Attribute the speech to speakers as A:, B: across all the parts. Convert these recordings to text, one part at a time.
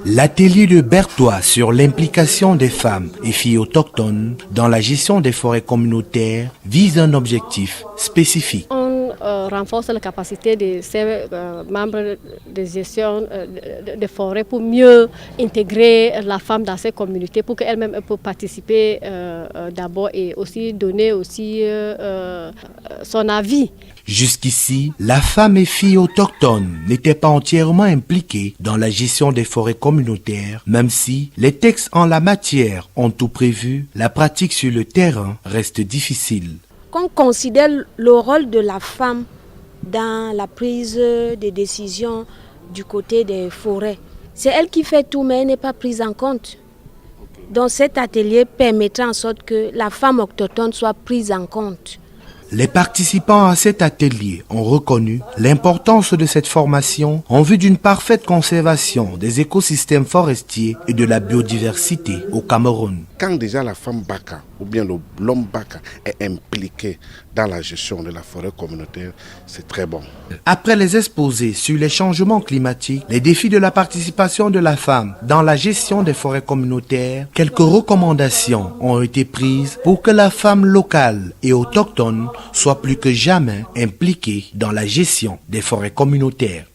A: L'atelier de Berthois sur l'implication des femmes et filles autochtones dans la gestion des forêts communautaires vise un objectif spécifique.
B: On renforce la capacité de ces membres de gestion des forêts pour mieux intégrer la femme dans ces communautés, pour qu'elle-même puisse participer d'abord et aussi donner aussi son avis.
A: Jusqu'ici, la femme et filles autochtones n'étaient pas entièrement impliquées dans la gestion des forêts communautaires, même si les textes en la matière ont tout prévu, la pratique sur le terrain reste difficile.
C: Qu'on considère le rôle de la femme dans la prise de décision du côté des forêts. C'est elle qui fait tout, mais elle n'est pas prise en compte. Donc cet atelier permettra en sorte que la femme autochtone soit prise en compte.
A: Les participants à cet atelier ont reconnu l'importance de cette formation en vue d'une parfaite conservation des écosystèmes forestiers et de la biodiversité au Cameroun.
D: Quand déjà la femme Baka ou bien l'homme Baka est impliqué dans la gestion de la forêt communautaire, c'est très bon.
A: Après les exposés sur les changements climatiques, les défis de la participation de la femme dans la gestion des forêts communautaires, quelques recommandations ont été prises pour que la femme locale et autochtone soit plus que jamais impliquée dans la gestion des forêts communautaires.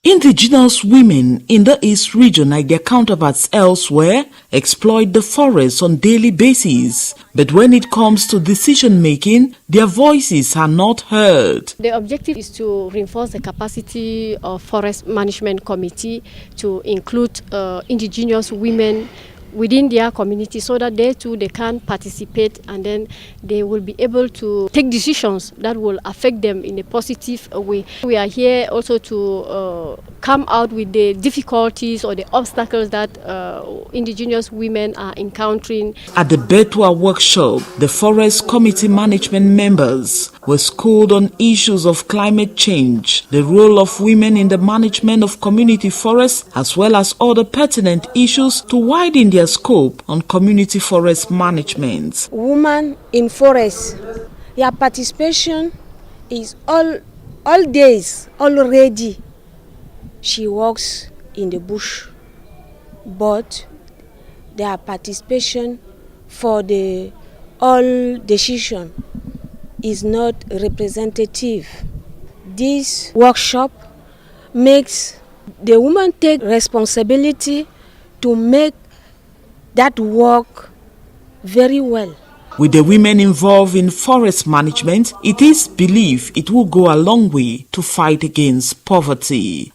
E: Indigenous women in the East region, like their counterparts elsewhere, exploit the forests on a daily basis. But when it comes to decision-making, their voices are not heard.
B: The objective is to reinforce the capacity of Forest Management Committee to include indigenous women within their community, so that they too they can participate, and then they will be able to take decisions that will affect them in a positive way. We are here also to come out with the difficulties or the obstacles that indigenous women are encountering.
E: At the Berthois workshop, the Forest Committee management members were schooled on issues of climate change, the role of women in the management of community forests, as well as other pertinent issues to widen their scope on community forest management.
C: Women in forests, their participation is all days already. She works in the bush, but their participation for the all decision is not representative. This workshop makes the woman take responsibility to make that work very well.
E: With the women involved in forest management, it is believed it will go a long way to fight against poverty.